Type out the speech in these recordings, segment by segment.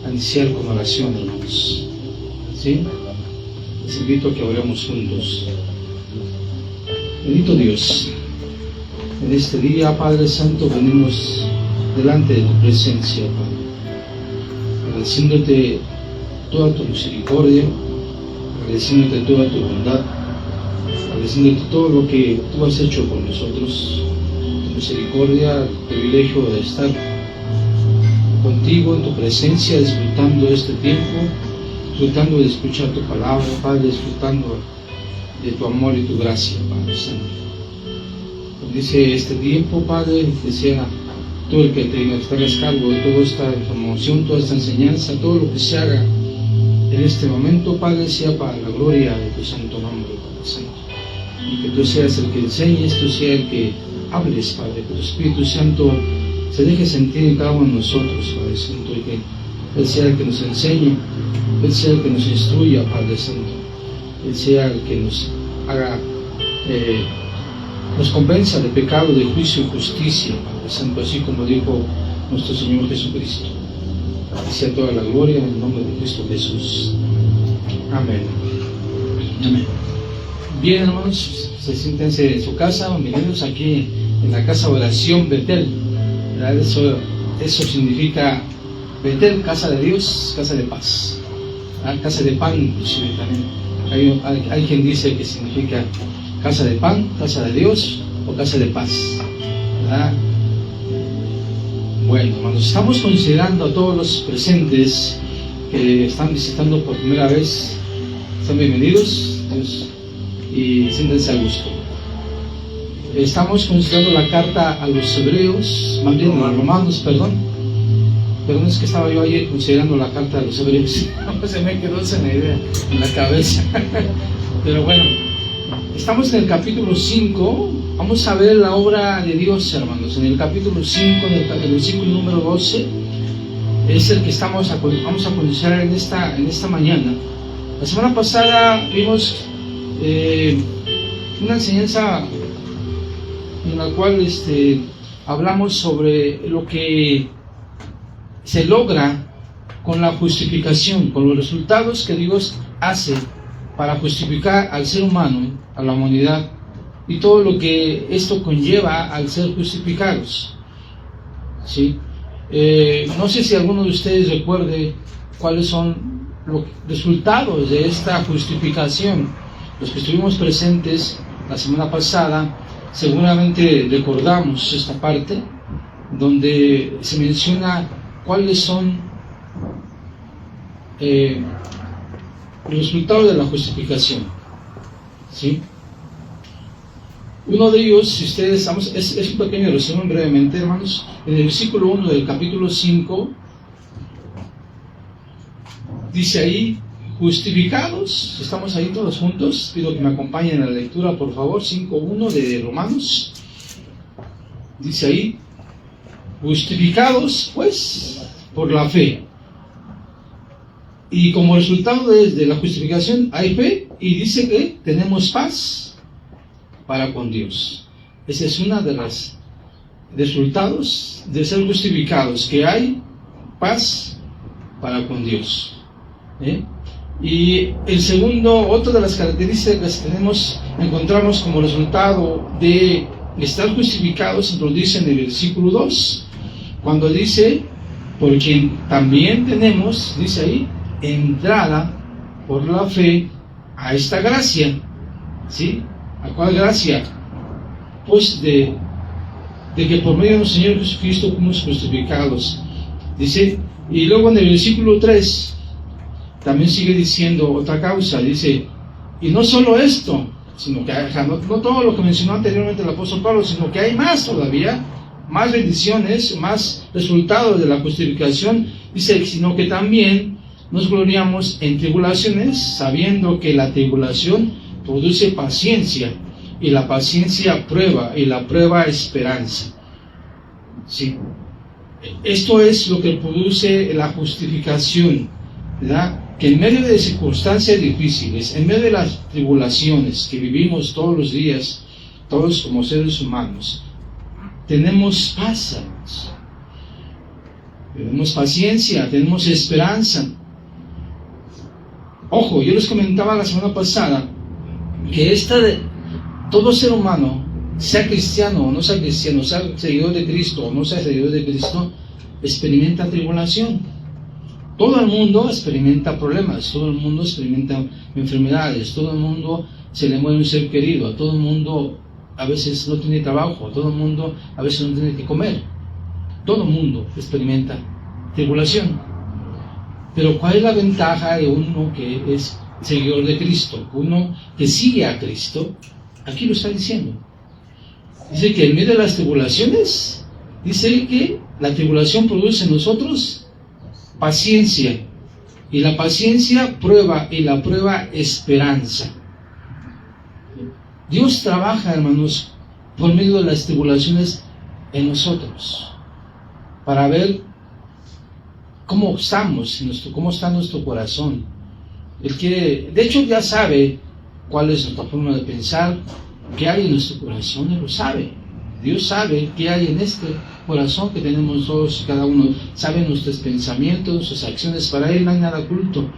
a iniciar con oración, hermanos. ¿Sí? Les invito a que oremos juntos. Bendito Dios, en este día, Padre Santo, venimos delante de tu presencia, Padre, agradeciéndote toda tu misericordia, agradeciéndote toda tu bondad, agradeciéndote todo lo que tú has hecho por nosotros, tu misericordia, el privilegio de estar contigo en tu presencia, disfrutando este tiempo, disfrutando de escuchar tu palabra, Padre, disfrutando de tu amor y tu gracia, Padre Santo. Bendice este tiempo, Padre, que sea tú el que te hagas cargo de toda esta información, toda esta enseñanza, todo lo que se haga en este momento, Padre, sea para la gloria de tu santo nombre, Padre Santo. Y que tú seas el que enseñes, tú seas el que hables, Padre, que tu Espíritu Santo se deje sentir en cada uno de nosotros, Padre Santo, y que Él sea el que nos enseñe, Él sea el que nos instruya, Padre Santo, Él sea el que nos haga, nos convenza de pecado, de juicio y justicia, Padre Santo, así como dijo nuestro Señor Jesucristo. Y sea toda la gloria en el nombre de Cristo Jesús. Amén. Amén. Bien, hermanos, se siéntense en su casa, bienvenidos aquí en la casa de oración Betel. Eso significa Betel, casa de Dios, casa de paz, casa de pan, inclusive también. Hay quien dice que significa casa de pan, casa de Dios o casa de paz, ¿verdad? Bueno, hermanos, estamos considerando a todos los presentes que están visitando por primera vez. Son bienvenidos, Dios, y siéntense a gusto. Estamos considerando la carta a los hebreos, más bien a los romanos, perdón, es que estaba yo ayer considerando la carta a los hebreos, se me quedó esa idea en la cabeza, pero bueno, estamos en el capítulo 5, vamos a ver la obra de Dios, hermanos, en el capítulo 5, en el versículo número 12, es el que vamos a considerar en esta mañana. La semana pasada vimos una enseñanza en la cual hablamos sobre lo que se logra con la justificación, con los resultados que Dios hace para justificar al ser humano, a la humanidad, y todo lo que esto conlleva al ser justificados. ¿Sí? No sé si alguno de ustedes recuerde cuáles son los resultados de esta justificación. Los que estuvimos presentes la semana pasada seguramente recordamos esta parte donde se menciona cuáles son los resultados de la justificación. ¿Sí? Uno de ellos, si ustedes, es un pequeño resumen brevemente, hermanos, en el versículo 1 del capítulo 5, dice ahí, justificados, estamos ahí todos juntos, pido que me acompañen a la lectura, por favor, 5.1 de Romanos, dice ahí, justificados, pues, por la fe. Y como resultado de la justificación hay fe, y dice que tenemos paz para con Dios. Ese es uno de los resultados de ser justificados, que hay paz para con Dios. Y el segundo, otra de las características que encontramos como resultado de estar justificados, lo dice en el versículo 2, cuando dice, por quien también tenemos, dice ahí, entrada por la fe a esta gracia. ¿Sí? ¿A cuál gracia? Pues de que por medio de nuestro Señor Jesucristo fuimos justificados. Dice, y luego en el versículo 3 también sigue diciendo otra causa, dice, y no solo esto, sino que no todo lo que mencionó anteriormente el apóstol Pablo, sino que hay más todavía, más bendiciones, más resultados de la justificación, dice, sino que también nos gloriamos en tribulaciones, sabiendo que la tribulación produce paciencia, y la paciencia prueba, y la prueba esperanza. ¿Sí? Esto es lo que produce la justificación, ¿verdad? Que en medio de circunstancias difíciles, en medio de las tribulaciones que vivimos todos los días, todos como seres humanos, tenemos paz. tenemos paciencia, tenemos esperanza. Ojo, yo les comentaba la semana pasada que todo ser humano, sea cristiano o no sea cristiano, sea seguidor de Cristo o no sea seguidor de Cristo, experimenta tribulación. Todo el mundo experimenta problemas, todo el mundo experimenta enfermedades, todo el mundo se le muere un ser querido, a todo el mundo a veces no tiene trabajo, a todo el mundo a veces no tiene que comer. Todo el mundo experimenta tribulación. Pero ¿cuál es la ventaja de uno que es seguidor de Cristo? Uno que sigue a Cristo. Aquí lo está diciendo. Dice que en medio de las tribulaciones, dice que la tribulación produce en nosotros paciencia. Y la paciencia prueba, y la prueba esperanza. Dios trabaja, hermanos, por medio de las tribulaciones en nosotros, para ver cómo estamos, cómo está nuestro corazón. De hecho, ya sabe cuál es nuestra forma de pensar, qué hay en nuestro corazón, Él lo sabe. Dios sabe qué hay en este corazón que tenemos todos y cada uno. Sabe nuestros pensamientos, nuestras acciones. Para Él no hay nada oculto.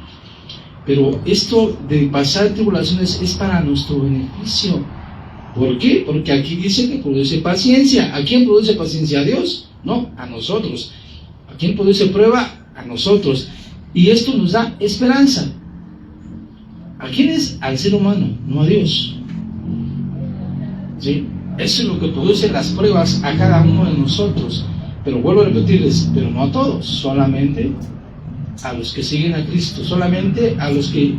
Pero esto de pasar tribulaciones es para nuestro beneficio. ¿Por qué? Porque aquí dice que produce paciencia. ¿A quién produce paciencia? ¿A Dios? No, a nosotros. ¿A quién produce prueba? A nosotros. Y esto nos da esperanza. ¿A quién es? Al ser humano, no a Dios. ¿Sí? Eso es lo que produce las pruebas a cada uno de nosotros. Pero vuelvo a repetirles, pero no a todos, solamente a los que siguen a Cristo, solamente a los que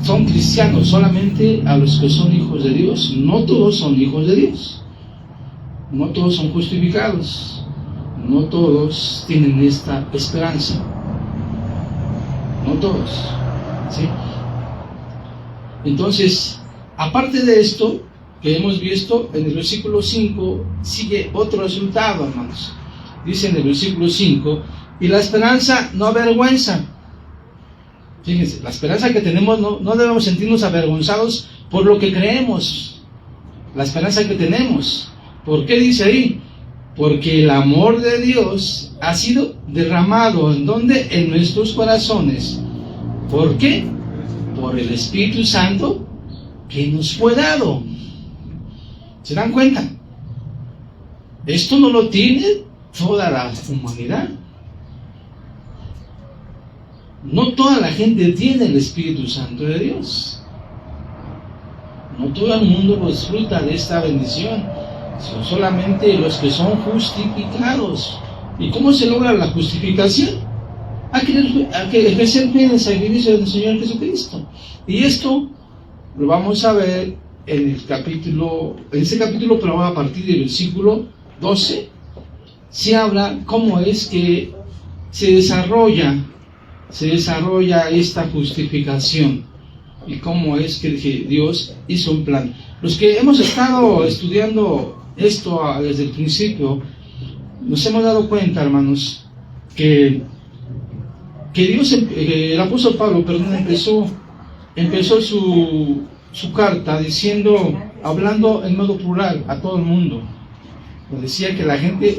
son cristianos, solamente a los que son hijos de Dios. No todos son hijos de Dios, no todos son justificados, no todos tienen esta esperanza, no todos, ¿sí? Entonces, aparte de esto que hemos visto, en el versículo 5 sigue otro resultado, hermanos. Dice en el versículo 5: y la esperanza no avergüenza. Fíjense, la esperanza que tenemos, no debemos sentirnos avergonzados por lo que creemos. La esperanza que tenemos. ¿Por qué dice ahí? Porque el amor de Dios ha sido derramado, ¿en dónde? En nuestros corazones. ¿Por qué? Por el Espíritu Santo que nos fue dado. ¿Se dan cuenta? Esto no lo tiene toda la humanidad. No toda la gente tiene el Espíritu Santo de Dios. No todo el mundo lo disfruta de esta bendición. Son solamente los que son justificados. ¿Y cómo se logra la justificación? A que ejercer fe en el sacrificio del Señor Jesucristo. Y esto lo vamos a ver en este capítulo, pero a partir del versículo 12, se habla cómo es que se desarrolla esta justificación y cómo es que Dios hizo un plan. Los que hemos estado estudiando esto desde el principio, nos hemos dado cuenta, hermanos, que Dios, el apóstol Pablo, empezó su carta hablando en modo plural a todo el mundo. Decía que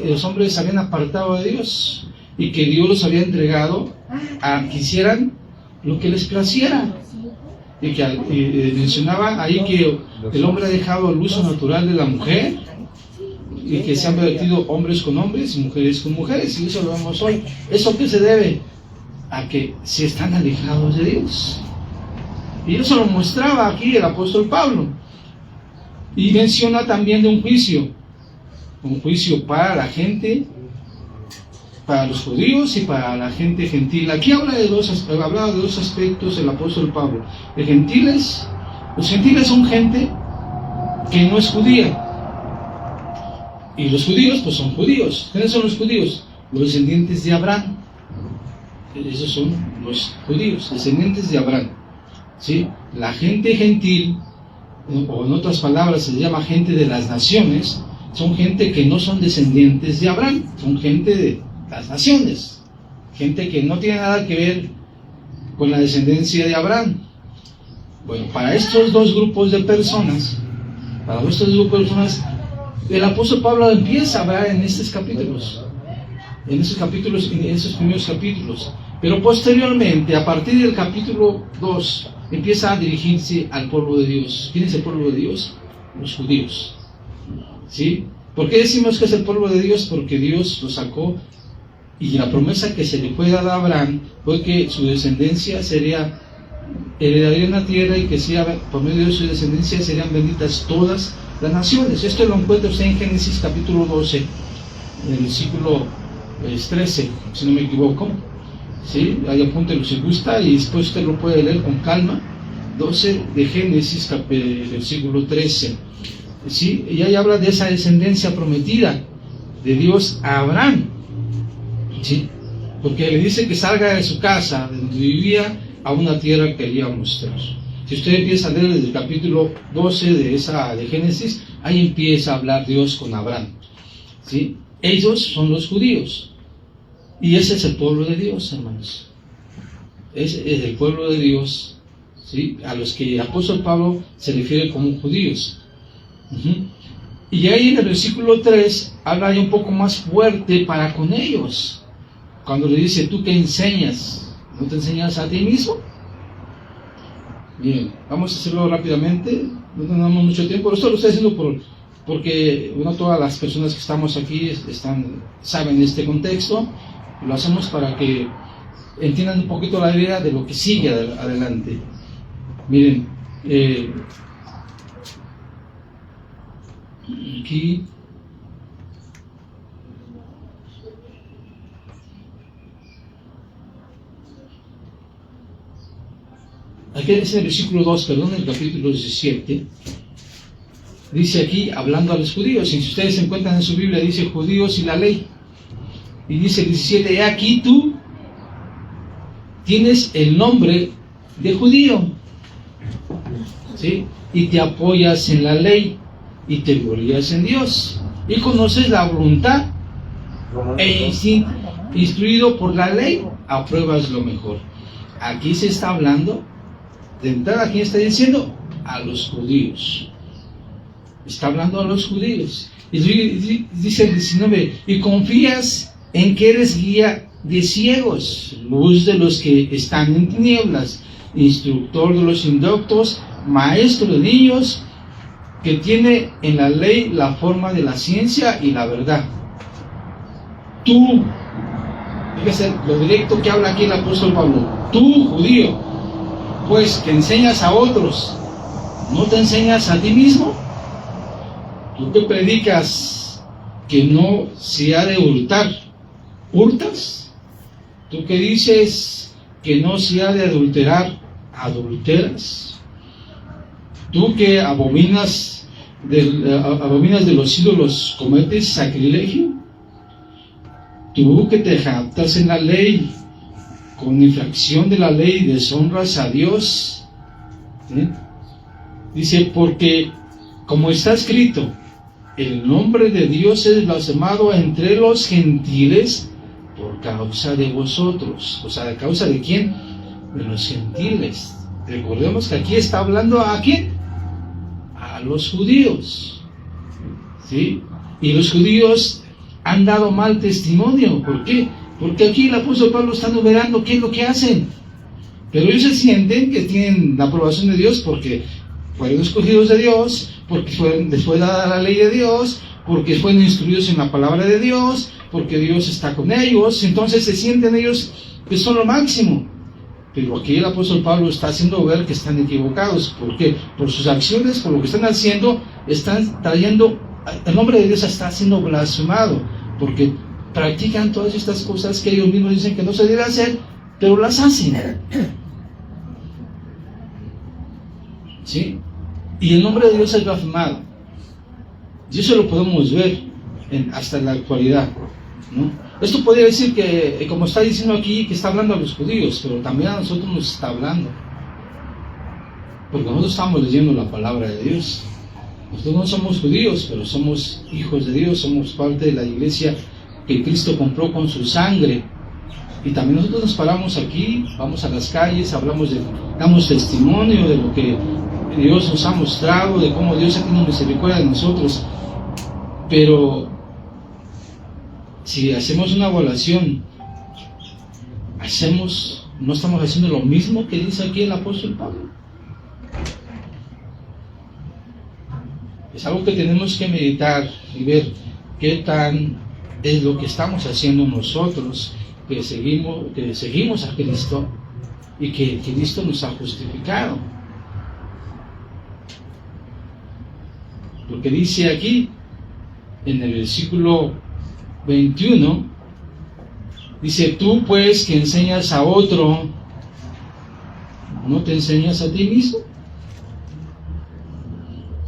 los hombres se habían apartado de Dios y que Dios los había entregado a que hicieran lo que les placiera. Y que mencionaba ahí que el hombre ha dejado el uso natural de la mujer y que se han vertido hombres con hombres y mujeres con mujeres, y eso lo vemos hoy. ¿Eso qué se debe? A que se están alejados de Dios. Y eso lo mostraba aquí el apóstol Pablo. Y menciona también de un juicio para la gente, para los judíos y para la gente gentil. Aquí hablaba de dos aspectos el apóstol Pablo. Los gentiles son gente que no es judía. Y los judíos, pues son judíos. ¿Quiénes son los judíos? Los descendientes de Abraham. Esos son los judíos, descendientes de Abraham. ¿Sí? La gente gentil, o en otras palabras se llama gente de las naciones, son gente que no son descendientes de Abraham, son gente de las naciones, gente que no tiene nada que ver con la descendencia de Abraham. Bueno, para estos dos grupos de personas, el apóstol Pablo empieza a hablar en estos capítulos. en esos capítulos, en esos primeros capítulos. Pero posteriormente, a partir del capítulo 2, empieza a dirigirse al pueblo de Dios. ¿Quién es el pueblo de Dios? Los judíos. ¿Sí? ¿Por qué decimos que es el pueblo de Dios? Porque Dios lo sacó, y la promesa que se le fue dada a Abraham fue que su descendencia heredaría una tierra, y que por medio de su descendencia serían benditas todas las naciones. Esto lo encuentra usted en Génesis capítulo 12, en el versículo 13, si no me equivoco. ¿Sí? Ahí apúntelo si gusta, y después usted lo puede leer con calma. 12 de Génesis, versículo 13. ¿Sí? Y ahí habla de esa descendencia prometida de Dios a Abraham. ¿Sí? Porque le dice que salga de su casa, de donde vivía, a una tierra que le iba a mostrar. Si usted empieza a leer desde el capítulo 12 de Génesis, ahí empieza a hablar Dios con Abraham. ¿Sí? Ellos son los judíos. Y ese es el pueblo de Dios, hermanos. Ese es el pueblo de Dios, ¿sí? A los que el apóstol Pablo se refiere como judíos. Y ahí en el versículo 3 habla ya un poco más fuerte para con ellos. Cuando le dice, ¿tú qué enseñas? ¿No te enseñas a ti mismo? Bien, vamos a hacerlo rápidamente, no tenemos mucho tiempo. Esto lo estoy haciendo porque no todas las personas que estamos aquí saben este contexto. Lo hacemos para que entiendan un poquito la idea de lo que sigue adelante. Miren, aquí es el versículo 2, perdón, el capítulo 17. Dice aquí, hablando a los judíos, y si ustedes se encuentran en su Biblia, dice judíos y la ley. Y dice el 17, he aquí tú tienes el nombre de judío, ¿sí? Y te apoyas en la ley, y te glorías en Dios, y conoces la voluntad, e instruido por la ley, apruebas lo mejor. Aquí se está hablando, de entrada, ¿quién está diciendo? A los judíos. Está hablando a los judíos. Y dice el 19, y confías en que eres guía de ciegos, luz de los que están en tinieblas, instructor de los indoctos, maestro de niños, que tiene en la ley la forma de la ciencia y la verdad. Tú, fíjese lo directo que habla aquí el apóstol Pablo, tú, judío, pues que enseñas a otros, ¿no te enseñas a ti mismo? Tú que predicas que no se ha de hurtar, ¿hurtas? Tú que dices que no se ha de adulterar, ¿adulteras? Tú que abominas de los ídolos, ¿cometes sacrilegio? Tú que te jactas en la ley, con infracción de la ley deshonras a Dios. ¿Sí? Dice, porque como está escrito, el nombre de Dios es blasfemado entre los gentiles por causa de vosotros. O sea, ¿de causa de quién? De los gentiles. Recordemos que aquí está hablando ¿a quién? A los judíos. ¿Sí? Y los judíos han dado mal testimonio. ¿Por qué? Porque aquí el apóstol Pablo está enumerando qué es lo que hacen. Pero ellos se sienten que tienen la aprobación de Dios porque fueron escogidos de Dios, porque les fue dada la ley de Dios, porque fueron instruidos en la palabra de Dios, porque Dios está con ellos. Entonces se sienten ellos que son lo máximo. Pero aquí el apóstol Pablo está haciendo ver que están equivocados. ¿Por qué? Por sus acciones, por lo que están haciendo, están trayendo, el nombre de Dios está siendo blasfemado, porque practican todas estas cosas que ellos mismos dicen que no se debe hacer, pero las hacen. ¿Sí? Y el nombre de Dios es blasfemado. Y eso lo podemos ver hasta en la actualidad, ¿no? Esto podría decir que, como está diciendo aquí, que está hablando a los judíos, pero también a nosotros nos está hablando. Porque nosotros estamos leyendo la palabra de Dios. Nosotros no somos judíos, pero somos hijos de Dios, somos parte de la iglesia que Cristo compró con su sangre. Y también nosotros nos paramos aquí, vamos a las calles, damos testimonio de lo que Dios nos ha mostrado, de cómo Dios ha tenido misericordia de nosotros. Pero si hacemos una evaluación, no estamos haciendo lo mismo que dice aquí el apóstol Pablo. Es algo que tenemos que meditar y ver qué tan es lo que estamos haciendo nosotros, que seguimos a Cristo y que Cristo nos ha justificado. Lo que dice aquí en el versículo 21, dice: tú pues que enseñas a otro, ¿no te enseñas a ti mismo?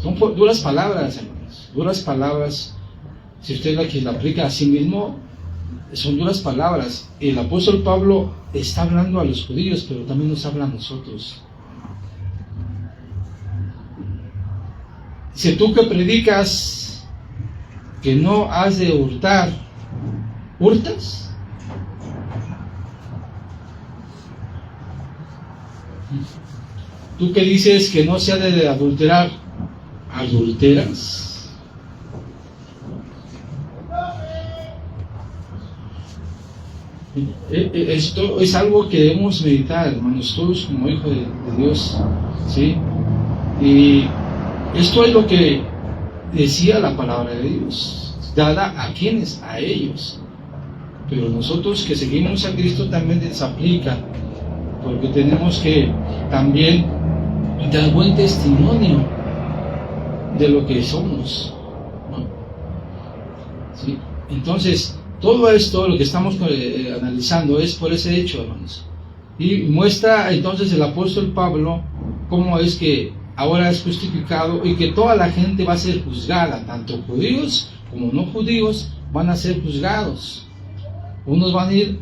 Son duras palabras, hermanos, duras palabras. Si usted la aplica a sí mismo, son duras palabras. El apóstol Pablo está hablando a los judíos, pero también nos habla a nosotros. Dice: tú que predicas que no has de hurtar, ¿hurtas? Tú que dices que no se ha de adulterar, ¿adulteras? Esto es algo que debemos meditar, hermanos, todos como hijos de Dios, ¿sí? Y esto es lo que decía la palabra de Dios, dada a quienes, a ellos. Pero nosotros que seguimos a Cristo también les aplica, porque tenemos que también dar buen testimonio de lo que somos, ¿no? ¿Sí? Entonces, todo esto, lo que estamos analizando, es por ese hecho, hermanos. Y muestra entonces el apóstol Pablo cómo es que ahora es justificado y que toda la gente va a ser juzgada, tanto judíos como no judíos van a ser juzgados. Unos van a ir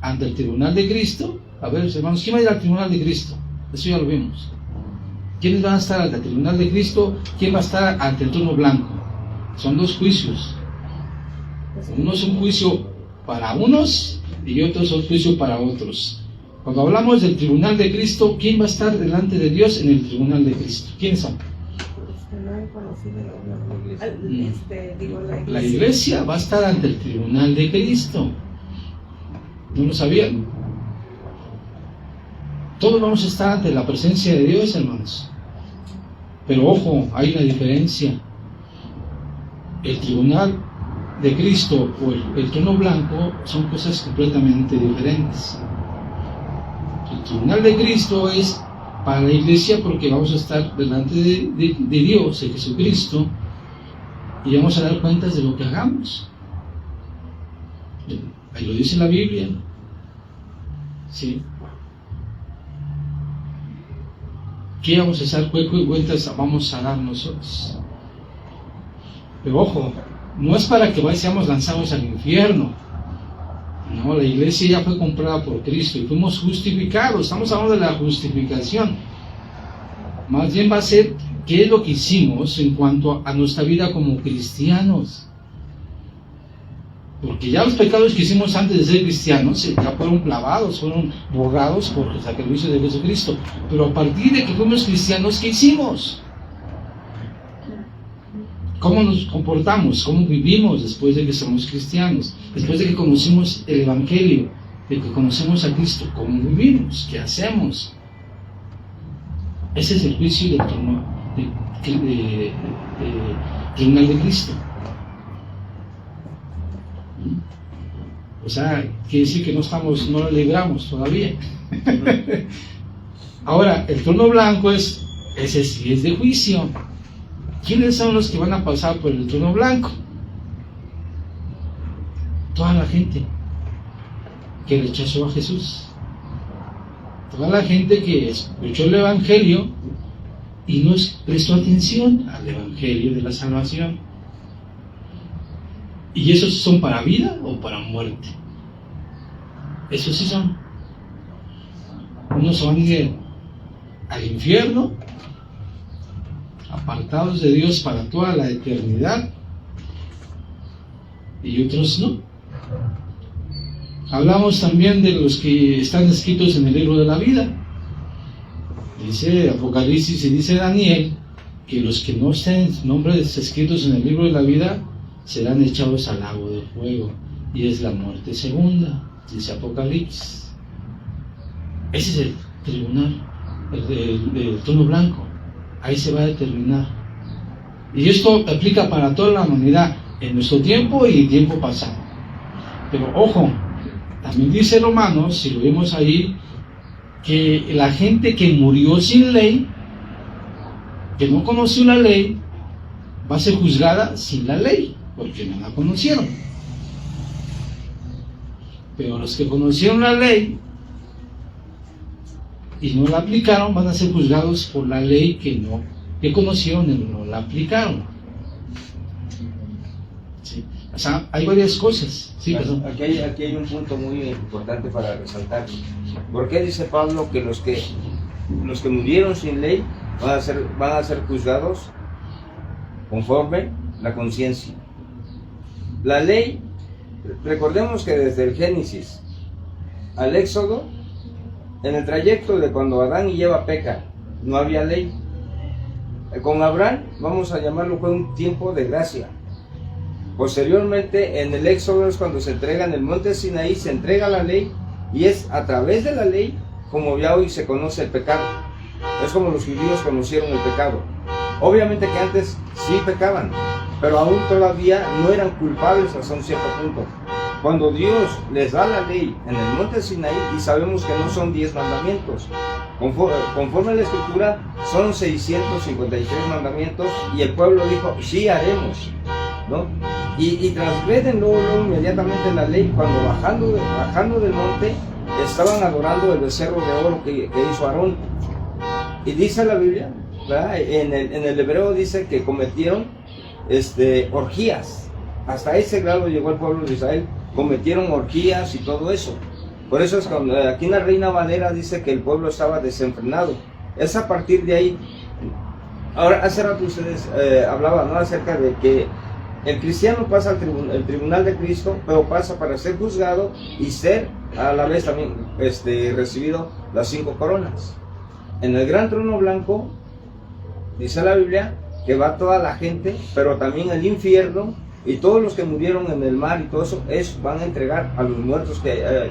ante el tribunal de Cristo. A ver, hermanos, ¿quién va a ir al tribunal de Cristo? Eso ya lo vimos. ¿Quiénes van a estar ante el tribunal de Cristo? ¿Quién va a estar ante el trono blanco? Son dos juicios. Uno es un juicio para unos y otro es un juicio para otros. Cuando hablamos del tribunal de Cristo, ¿quién va a estar delante de Dios en el tribunal de Cristo? ¿Quiénes son? La iglesia va a estar ante el tribunal de Cristo. ¿No lo sabían? Todos vamos a estar ante la presencia de Dios, hermanos. Pero ojo, hay una diferencia. El tribunal de Cristo o el trono blanco son cosas completamente diferentes. El tribunal de Cristo es para la iglesia porque vamos a estar delante de Dios, de Jesucristo, y vamos a dar cuentas de lo que hagamos. Ahí lo dice la Biblia. ¿Sí? ¿Qué vamos a hacer? ¿Qué cuentas vamos a dar nosotros? Pero ojo, no es para que seamos lanzados al infierno. No, la iglesia ya fue comprada por Cristo y fuimos justificados. Estamos hablando de la justificación. Más bien va a ser qué es lo que hicimos en cuanto a nuestra vida como cristianos. Porque ya los pecados que hicimos antes de ser cristianos ya fueron clavados, fueron borrados por el sacrificio de Jesucristo. Pero a partir de que fuimos cristianos, ¿qué hicimos? ¿Cómo nos comportamos? ¿Cómo vivimos después de que somos cristianos? Después de que conocimos el Evangelio, de que conocemos a Cristo, ¿cómo vivimos? ¿Qué hacemos? Ese es el juicio del tribunal de Cristo. O sea, quiere decir que no lo libramos todavía. Ahora, el trono blanco ese sí es de juicio. ¿Quiénes son los que van a pasar por el trono blanco? Toda la gente que rechazó a Jesús. Toda la gente que escuchó el Evangelio y no prestó atención al Evangelio de la salvación. ¿Y esos son para vida o para muerte? Esos sí son. Unos van a ir al infierno, apartados de Dios para toda la eternidad, y otros no. Hablamos también de los que están escritos en el libro de la vida. Dice Apocalipsis y dice Daniel que los que no estén nombres escritos en el libro de la vida serán echados al lago de fuego. y es la muerte segunda, dice Apocalipsis. Ese es el tribunal, el trono blanco. Ahí se va a determinar. Y esto aplica para toda la humanidad, en nuestro tiempo y tiempo pasado. Pero ojo, también dice Romanos, si lo vemos ahí, que la gente que murió sin ley, que no conoció la ley, va a ser juzgada sin la ley, porque no la conocieron. Pero los que conocieron la ley y no la aplicaron, van a ser juzgados por la ley que conocieron y no la aplicaron. ¿Sí? O sea, hay varias cosas. Sí, aquí hay un punto muy importante para resaltar. ¿Por qué dice Pablo que los que murieron sin ley van a ser juzgados conforme la conciencia? La ley, recordemos que desde el Génesis al Éxodo, en el trayecto de cuando Adán y Eva pecan, no había ley. Con Abraham, vamos a llamarlo, fue un tiempo de gracia. Posteriormente, en el Éxodo es cuando se entrega en el monte Sinaí, se entrega la ley, y es a través de la ley como ya hoy se conoce el pecado. Es como los judíos conocieron el pecado. Obviamente que antes sí pecaban, pero aún todavía no eran culpables hasta un cierto punto. Cuando Dios les da la ley en el monte Sinaí, y sabemos que no son 10 mandamientos, conforme a la escritura son 653 mandamientos, y el pueblo dijo, sí haremos, ¿no? Y transgreden luego inmediatamente la ley, cuando bajando del monte estaban adorando el becerro de oro que hizo Aarón. Y dice la Biblia, ¿verdad? En el hebreo dice que cometieron orgías. Hasta ese grado llegó el pueblo de Israel, cometieron orgías y todo eso. Por eso es cuando aquí en la Reina Valera dice que el pueblo estaba desenfrenado. Es a partir de ahí. Ahora, hace rato ustedes hablaban, ¿no?, acerca de que el cristiano pasa al tribunal de Cristo, pero pasa para ser juzgado y ser a la vez también recibido las 5 coronas. En el gran trono blanco dice la Biblia que va toda la gente, pero también el infierno y todos los que murieron en el mar y todo eso, van a entregar a los muertos,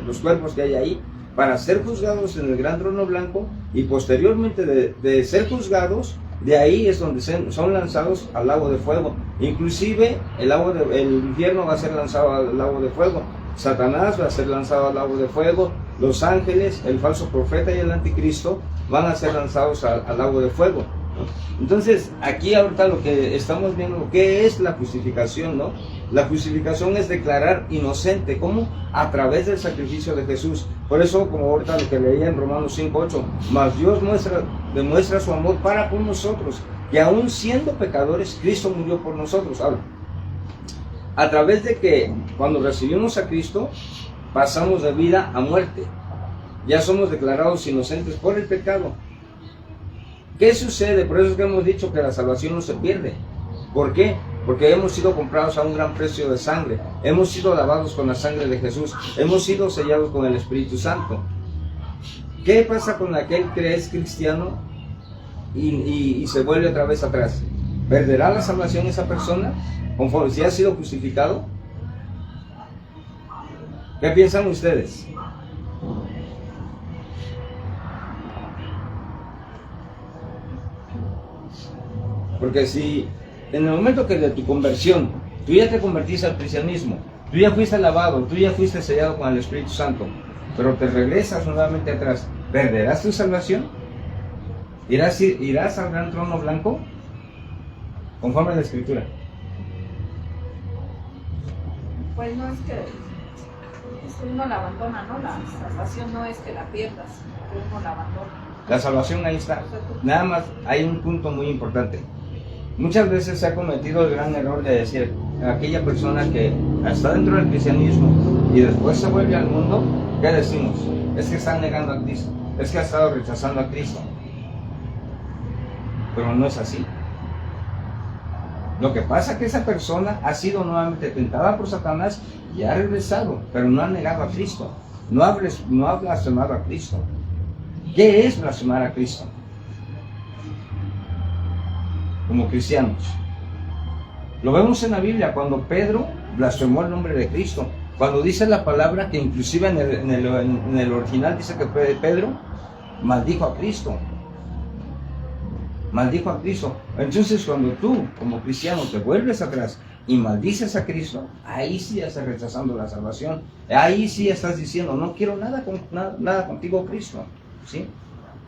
los cuerpos que hay ahí, para ser juzgados en el gran trono blanco, y posteriormente de ser juzgados, de ahí es donde son lanzados al lago de fuego. Inclusive el infierno va a ser lanzado al lago de fuego, Satanás va a ser lanzado al lago de fuego, los ángeles, el falso profeta y el anticristo van a ser lanzados al lago de fuego. Entonces, aquí ahorita lo que estamos viendo, ¿qué es la justificación, no? La justificación es declarar inocente, ¿cómo? A través del sacrificio de Jesús. Por eso, como ahorita lo que leía en Romanos 5:8, mas Dios demuestra su amor para con nosotros, que aún siendo pecadores, Cristo murió por nosotros. Ahora, a través de que cuando recibimos a Cristo, pasamos de vida a muerte. Ya somos declarados inocentes por el pecado. ¿Qué sucede? Por eso es que hemos dicho que la salvación no se pierde. ¿Por qué? Porque hemos sido comprados a un gran precio de sangre. Hemos sido lavados con la sangre de Jesús. Hemos sido sellados con el Espíritu Santo. ¿Qué pasa con aquel que es cristiano y se vuelve otra vez atrás? ¿Perderá la salvación esa persona conforme si ha sido justificado? ¿Qué piensan ustedes? Porque si en el momento que de tu conversión, tú ya te convertiste al cristianismo, tú ya fuiste lavado, tú ya fuiste sellado con el Espíritu Santo, pero te regresas nuevamente atrás, ¿perderás tu salvación? ¿Irás al gran trono blanco? Conforme a la Escritura. Pues no es que uno la abandona, ¿no? La salvación no es que la pierdas, que uno la abandona. La salvación ahí está. Nada más hay un punto muy importante. Muchas veces se ha cometido el gran error de decir a aquella persona que está dentro del cristianismo y después se vuelve al mundo, ¿qué decimos? Es que está negando a Cristo, es que ha estado rechazando a Cristo. Pero no es así. Lo que pasa es que esa persona ha sido nuevamente tentada por Satanás y ha regresado, pero no ha negado a Cristo, no ha blasfemado a Cristo. ¿Qué es blasfemar a Cristo? Como cristianos. Lo vemos en la Biblia cuando Pedro blasfemó el nombre de Cristo. Cuando dice la palabra que inclusive en el original dice que Pedro maldijo a Cristo. Maldijo a Cristo. Entonces cuando tú como cristiano te vuelves atrás y maldices a Cristo, ahí sí estás rechazando la salvación. Ahí sí estás diciendo, no quiero nada contigo, Cristo. ¿Sí?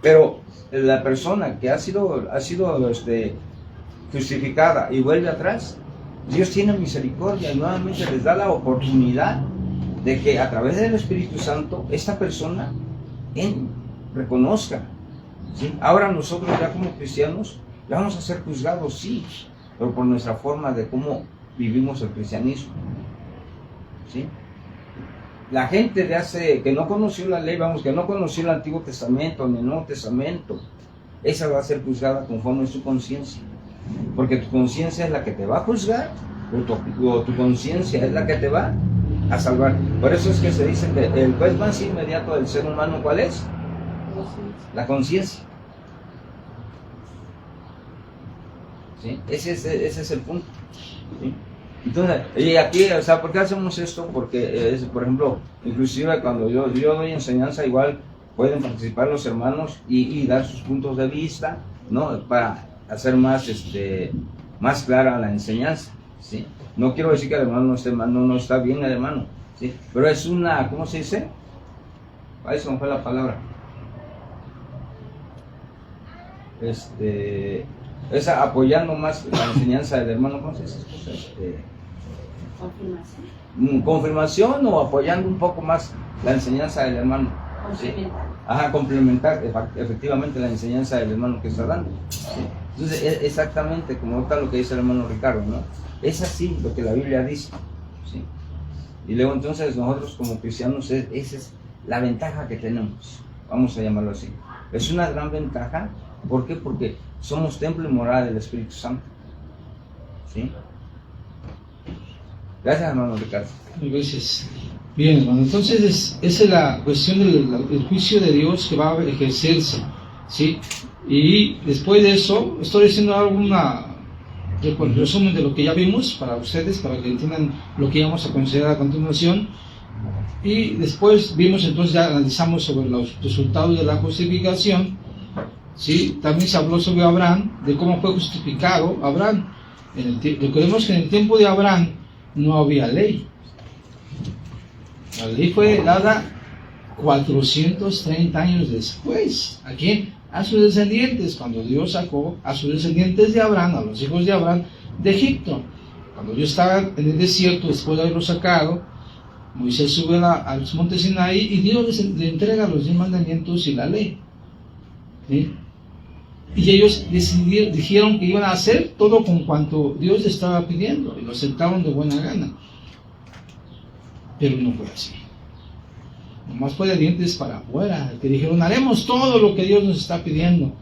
Pero la persona que ha sido justificada y vuelve atrás, Dios tiene misericordia y nuevamente les da la oportunidad de que a través del Espíritu Santo esta persona reconozca. ¿Sí? Ahora nosotros ya como cristianos ya vamos a ser juzgados, sí, pero por nuestra forma de cómo vivimos el cristianismo. ¿Sí? La gente que no conoció la ley, que no conoció el Antiguo Testamento ni el Nuevo Testamento, esa va a ser juzgada conforme a su conciencia. Porque tu conciencia es la que te va a juzgar o tu conciencia es la que te va a salvar. Por eso es que se dice que el juez más inmediato del ser humano, ¿cuál es? La conciencia. ¿Sí? Ese es el punto. ¿Sí? Entonces, y aquí, o sea, ¿por qué hacemos esto? Porque, por ejemplo, inclusive cuando yo doy enseñanza, igual pueden participar los hermanos y dar sus puntos de vista, ¿no? Para hacer más clara la enseñanza, ¿sí? No quiero decir que el hermano no está bien el hermano, ¿sí? Pero es una, ¿cómo se dice? Ahí se me fue la palabra. Es apoyando más la enseñanza del hermano, ¿cómo se dice? Confirmación o apoyando un poco más la enseñanza del hermano. ¿Sí? Ajá, complementar efectivamente la enseñanza del hermano que está dando. ¿Sí? Entonces, es exactamente como está lo que dice el hermano Ricardo, ¿no? Es así lo que la Biblia dice. ¿Sí? Y luego entonces nosotros como cristianos, esa es la ventaja que tenemos, vamos a llamarlo así. Es una gran ventaja. ¿Por qué? Porque somos templo y morada del Espíritu Santo. ¿Sí? Gracias, hermano Ricardo. Gracias. Bien, hermano, entonces esa es la cuestión del juicio de Dios que va a ejercerse, ¿sí? Y después de eso, estoy haciendo un resumen de lo que ya vimos para ustedes, para que entiendan lo que vamos a considerar a continuación. Y después vimos, entonces ya analizamos sobre los resultados de la justificación, ¿sí? También se habló sobre Abraham, de cómo fue justificado Abraham. Recordemos que en el tiempo de Abraham no había ley. La ley fue dada 430 años después. ¿A quién? A sus descendientes, cuando Dios sacó a sus descendientes de Abraham, a los hijos de Abraham, de Egipto. Cuando Dios estaba en el desierto, después de haberlo sacado, Moisés sube al monte Sinaí y Dios le entrega los 10 mandamientos y la ley. ¿Sí? Y ellos dijeron que iban a hacer todo con cuanto Dios les estaba pidiendo y lo aceptaron de buena gana. Pero no fue así. Nomás fue de dientes para afuera, que dijeron, haremos todo lo que Dios nos está pidiendo.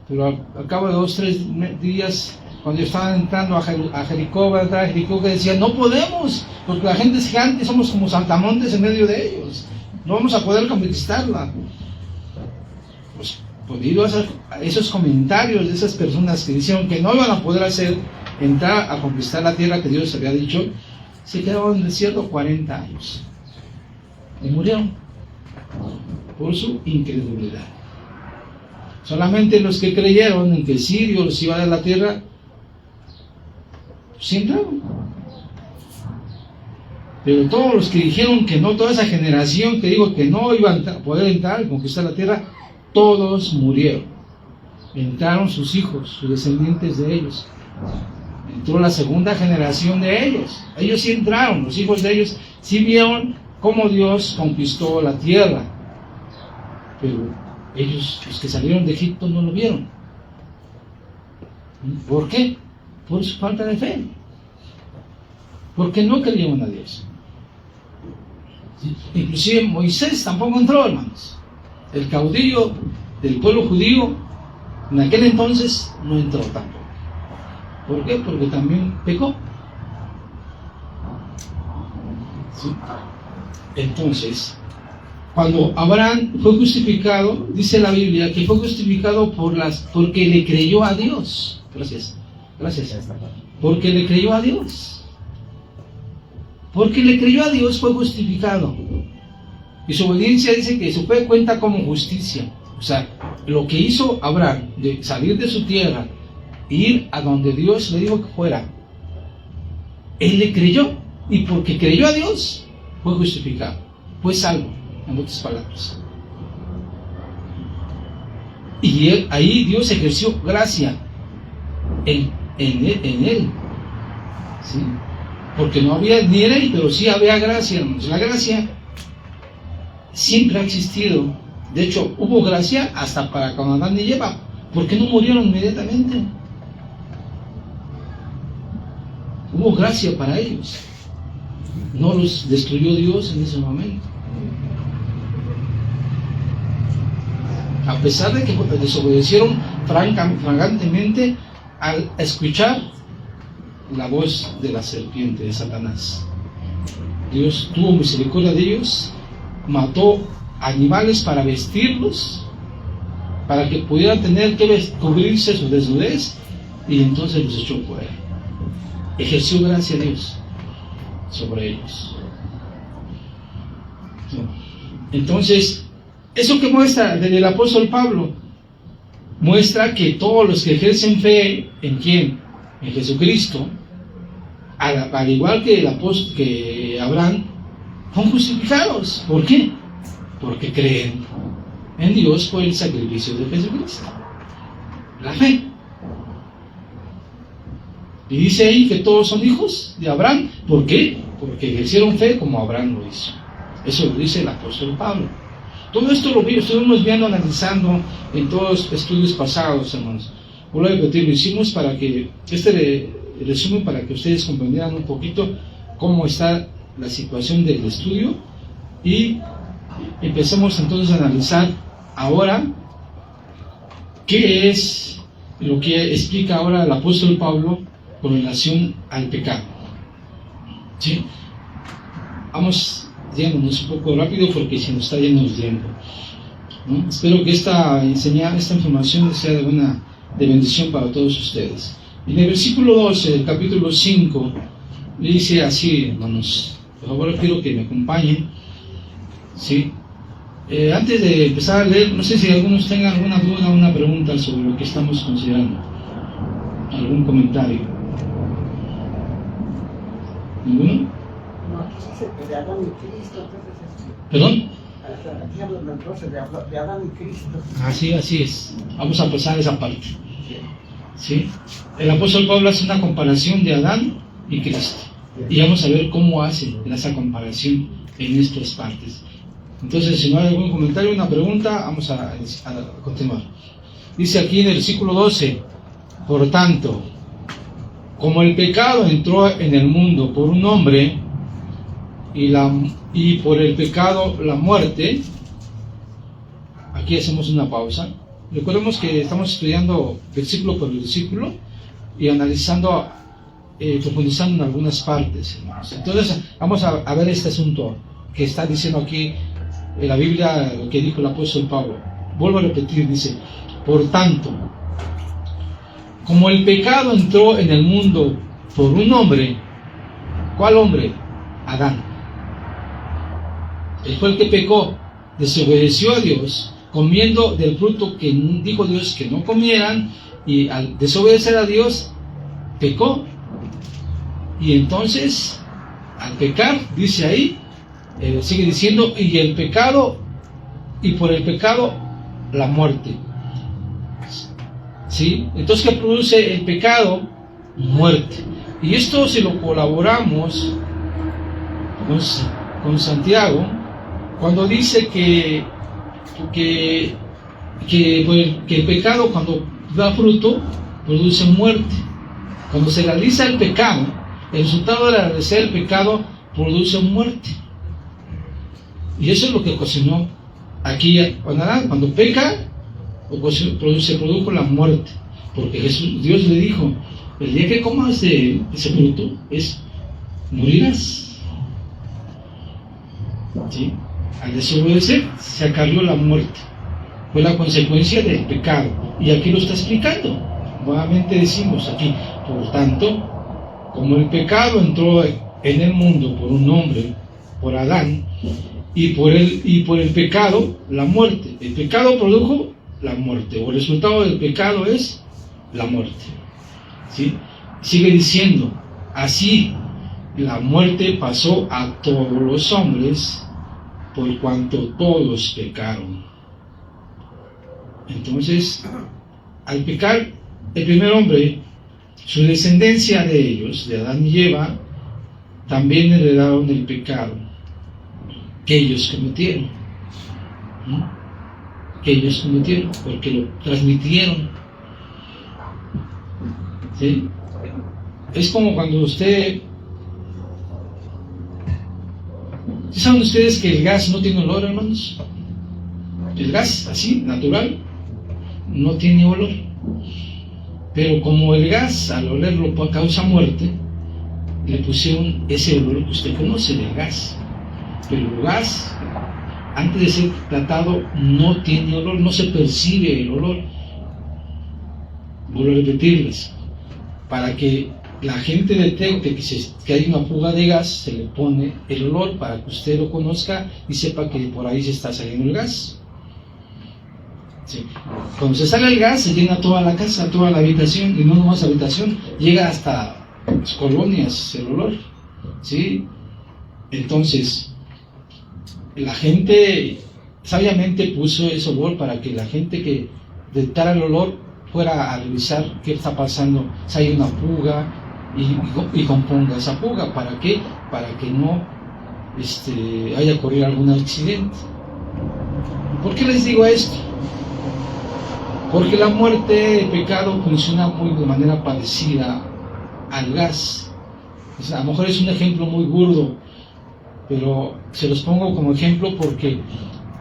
Pero al cabo de 2 o 3 días, cuando estaban entrando a Jericó, van a entrar a Jericó, que decían, no podemos, porque la gente es gigante, somos como saltamontes en medio de ellos. No vamos a poder conquistarla. Pues, debido a esos comentarios de esas personas que dijeron que no iban a poder entrar a conquistar la tierra que Dios había dicho, se quedaron en el desierto 40 años y murieron por su incredulidad. Solamente los que creyeron en que el sirio les iba a dar la tierra, sí entraron. Pero todos los que dijeron que no, toda esa generación que dijo que no iban a poder entrar y conquistar la tierra, todos murieron. Entraron sus hijos, sus descendientes de ellos. Entró la segunda generación de ellos. Ellos sí entraron, los hijos de ellos sí vieron cómo Dios conquistó la tierra. Pero ellos, los que salieron de Egipto, no lo vieron. ¿Por qué? Por su falta de fe. Porque no creyeron a Dios. ¿Sí? Inclusive Moisés tampoco entró, hermanos. El caudillo del pueblo judío en aquel entonces no entró tampoco. ¿Por qué? Porque también pecó. ¿Sí? Entonces, cuando Abraham fue justificado, dice la Biblia que fue justificado porque le creyó a Dios. Gracias. Porque le creyó a Dios. Porque le creyó a Dios, fue justificado. Y su obediencia dice que su fe cuenta como justicia. O sea, lo que hizo Abraham de salir de su tierra e ir a donde Dios le dijo que fuera, él le creyó, y porque creyó a Dios, fue justificado, fue salvo, en otras palabras. Y ahí Dios ejerció gracia en él, ¿sí? Porque no había ni ley, pero sí había gracia, hermanos. La gracia siempre ha existido. De hecho, hubo gracia hasta para con Adán y Eva. ¿Por qué no murieron inmediatamente? Hubo gracia para ellos. No los destruyó Dios en ese momento. A pesar de que desobedecieron flagrantemente al escuchar la voz de la serpiente de Satanás. Dios tuvo misericordia de ellos, mató animales para vestirlos, para que pudieran tener que cubrirse su desnudez, y entonces los echó fuera. Ejerció gracia a Dios sobre ellos. Entonces, eso que muestra desde el apóstol Pablo, muestra que todos los que ejercen fe, ¿en quién? En Jesucristo, al igual que el apóstol, que Abraham, son justificados. ¿Por qué? Porque creen en Dios por el sacrificio de Jesucristo. La fe. Y dice ahí que todos son hijos de Abraham. ¿Por qué? Porque ejercieron fe como Abraham lo hizo. Eso lo dice el apóstol Pablo. Todo esto lo estuvimos viendo, analizando en todos los estudios pasados, hermanos. Vuelvo a repetir, lo hicimos para que, resumen para que ustedes comprendieran un poquito cómo está la situación del estudio, y empecemos entonces a analizar ahora qué es lo que explica ahora el apóstol Pablo con relación al pecado. ¿Sí? Vamos yéndonos un poco rápido porque se nos está yendo el tiempo, ¿no? Espero que esta información sea de bendición para todos ustedes. En el versículo 12 del capítulo 5 dice así, hermanos, por favor quiero que me acompañen, ¿sí? Antes de empezar a leer, no sé si algunos tengan alguna duda o una pregunta sobre lo que estamos considerando, algún comentario. ¿Ninguno? No, aquí dice que de Adán y Cristo, entonces ¿Perdón? aquí hablan entonces de Adán y Cristo. Así es. Vamos a pasar esa parte. ¿Sí? El apóstol Pablo hace una comparación de Adán y Cristo. Y vamos a ver cómo hace esa comparación en estas partes. Entonces, si no hay algún comentario, una pregunta, vamos a continuar. Dice aquí en el versículo 12, por tanto, como el pecado entró en el mundo por un hombre, y por el pecado la muerte, aquí hacemos una pausa. Recordemos que estamos estudiando versículo por versículo y analizando, profundizando en algunas partes, hermanos. Entonces vamos a ver este asunto que está diciendo aquí en la Biblia, lo que dijo el apóstol Pablo. Vuelvo a repetir, dice, por tanto, como el pecado entró en el mundo por un hombre, ¿cuál hombre? Adán. Él fue el que pecó, desobedeció a Dios, comiendo del fruto que dijo Dios que no comieran, y al desobedecer a Dios, pecó. Y entonces, al pecar, dice ahí, sigue diciendo, y el pecado, y por el pecado, la muerte. ¿Sí? Entonces, ¿qué produce el pecado? Muerte. Y esto, si lo colaboramos con Santiago, cuando dice que el pecado, cuando da fruto, produce muerte. Cuando se realiza el pecado, el resultado de realizar el pecado produce muerte. Y eso es lo que ocasionó aquí con Adán. Cuando peca, se produjo la muerte. Porque Dios le dijo, el día que comas de ese fruto, morirás. ¿Sí? Al desobedecer, se acarrió la muerte. Fue la consecuencia del pecado. Y aquí lo está explicando. Nuevamente decimos aquí, por tanto, como el pecado entró en el mundo por un hombre, por Adán, y por el pecado, la muerte. El pecado produjo la muerte, o el resultado del pecado es la muerte. ¿Sí? Sigue diciendo, así la muerte pasó a todos los hombres, por cuanto todos pecaron. Entonces, al pecar el primer hombre, su descendencia de ellos, de Adán y Eva, también heredaron el pecado que ellos cometieron. ¿No? Que ellos cometieron, porque lo transmitieron. ¿Sí? Es como cuando usted... ¿Saben ustedes que el gas no tiene olor, hermanos? El gas, así, natural, no tiene olor. Pero como el gas, al olerlo, causa muerte, le pusieron ese olor que usted conoce del gas. Pero el gas, antes de ser tratado, no tiene olor, no se percibe el olor. Vuelvo a repetirles, para que la gente detecte que hay una fuga de gas, se le pone el olor para que usted lo conozca y sepa que por ahí se está saliendo el gas. Sí. Cuando se sale el gas, se llena toda la casa, toda la habitación, y no nomás la habitación, llega hasta las colonias el olor. ¿Sí? Entonces, la gente sabiamente puso ese olor para que la gente que detectara el olor fuera a revisar qué está pasando, si hay una fuga, y componga esa fuga. ¿Para qué? Para que no haya ocurrido algún accidente. ¿Por qué les digo esto? Porque la muerte, el pecado, funciona de manera parecida al gas. O sea, a lo mejor es un ejemplo muy burdo, pero se los pongo como ejemplo porque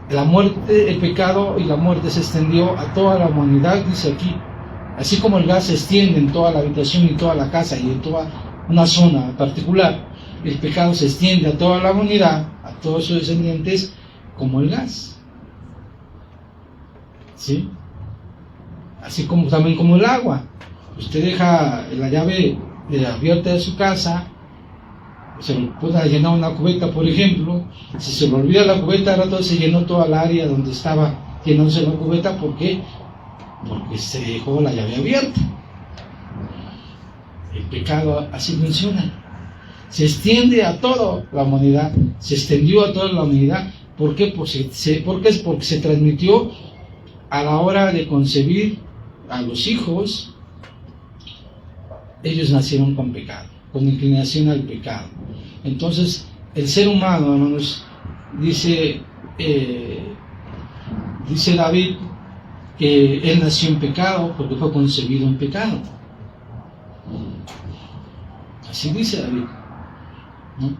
la muerte, el pecado y la muerte se extendió a toda la humanidad, dice aquí. Así como el gas se extiende en toda la habitación y toda la casa y en toda una zona particular, el pecado se extiende a toda la humanidad, a todos sus descendientes, como el gas. ¿Sí? Así como también como el agua. Usted deja la llave abierta de su casa, se puede llenar una cubeta, por ejemplo. Si se le olvida la cubeta, al rato se llenó toda la área donde estaba llenándose la cubeta. ¿Por qué? Porque se dejó la llave abierta. El pecado así funciona. Se extiende a toda la humanidad, se extendió a toda la humanidad. ¿Por qué? Porque se transmitió a la hora de concebir a los hijos. Ellos nacieron con pecado, con inclinación al pecado. Entonces, el ser humano, hermanos, dice David, que él nació en pecado porque fue concebido en pecado. Así dice David, ¿no?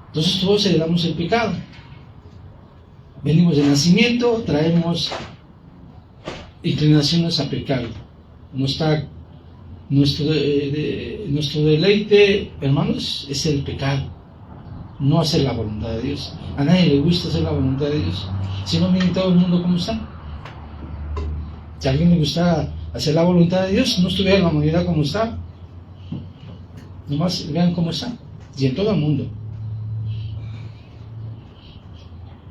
Entonces todos heredamos el pecado. Venimos de nacimiento, traemos inclinaciones a pecar. Nuestro deleite, hermanos, es el pecado, no hacer la voluntad de Dios. A nadie le gusta hacer la voluntad de Dios. Si no, miren todo el mundo cómo está. Si a alguien le gusta hacer la voluntad de Dios, no estuviera en la humanidad como está. Nomás vean cómo está. Y en todo el mundo.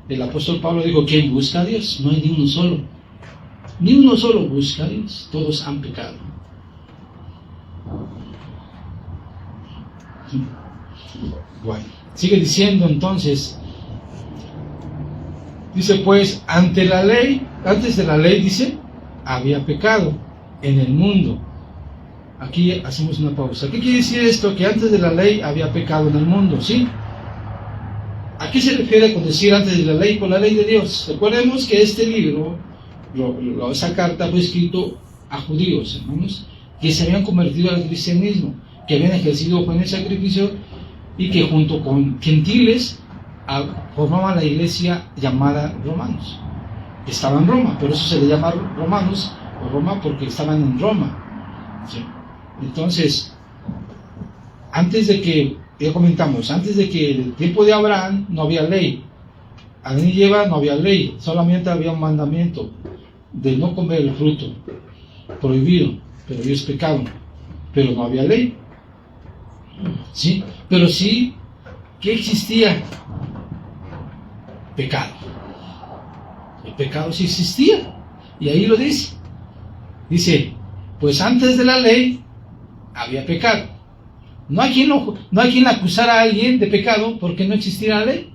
El apóstol Pablo dijo: ¿quién busca a Dios? No hay ni uno solo. Ni uno solo busca a Dios. Todos han pecado. Bueno, sigue diciendo entonces. Dice pues, antes de la ley, dice, había pecado en el mundo. Aquí hacemos una pausa. ¿Qué quiere decir esto? Que antes de la ley había pecado en el mundo, ¿sí? ¿A qué se refiere con decir antes de la ley? Con la ley de Dios. Recordemos que este libro, esa carta fue escrito a judíos, hermanos, que se habían convertido al cristianismo, que habían ejercido con el sacrificio y que junto con gentiles formaban la iglesia llamada romanos. Estaba en Roma, por eso se le llama romanos o Roma, porque estaban en Roma, ¿sí? Entonces, antes de que el tiempo de Abraham no había ley. Adán y Eva no había ley, solamente había un mandamiento de no comer el fruto prohibido, pero ellos pecaron, pero no había ley, ¿sí? Pero sí ¿qué existía? Pecado. El pecado sí existía. Y ahí lo dice. Dice, pues antes de la ley había pecado. No hay quien acusara a alguien de pecado porque no existía la ley.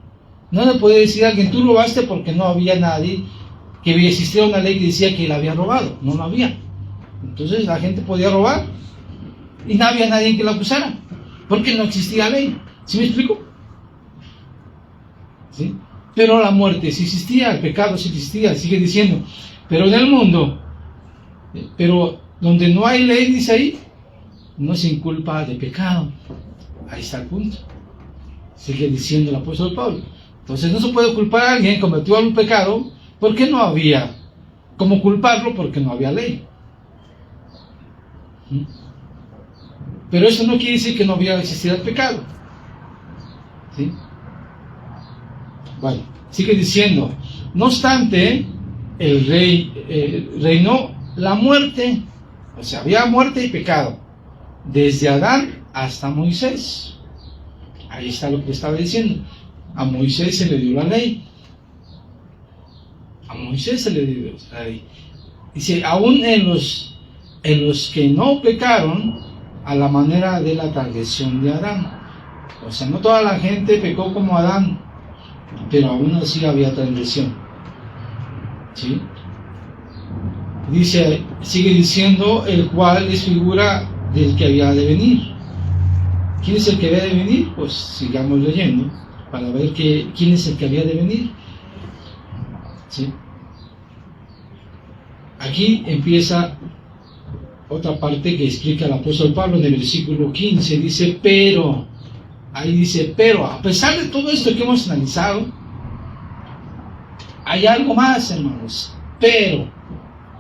No le puede decir a alguien, tú robaste, porque no había nadie, que existía una ley que decía que él había robado. No lo había. Entonces la gente podía robar y no había nadie que lo acusara porque no existía ley. ¿Sí me explico? ¿Sí? Pero la muerte sí existía, el pecado sí existía, sigue diciendo. Pero en el mundo, pero donde no hay ley, dice ahí, no se inculpa de pecado. Ahí está el punto. Sigue diciendo el apóstol Pablo. Entonces no se puede culpar a alguien que cometió un pecado porque no había cómo culparlo, porque no había ley. Pero eso no quiere decir que no había existido el pecado. ¿Sí? Bueno, sigue diciendo, no obstante, el rey reinó la muerte, o sea, había muerte y pecado, desde Adán hasta Moisés. Ahí está lo que estaba diciendo. A Moisés se le dio la ley. A Moisés se le dio la ley. Dice, aún en los que no pecaron a la manera de la transgresión de Adán. O sea, no toda la gente pecó como Adán, pero aún así había transgresión. ¿Sí? Dice, sigue diciendo, el cual es figura del que había de venir. ¿Quién es el que había de venir? Pues sigamos leyendo para ver quién es el que había de venir. ¿Sí? Aquí empieza otra parte que explica el apóstol Pablo en el versículo 15. Dice, pero, ahí dice, pero, a pesar de todo esto que hemos analizado, hay algo más, hermanos. Pero,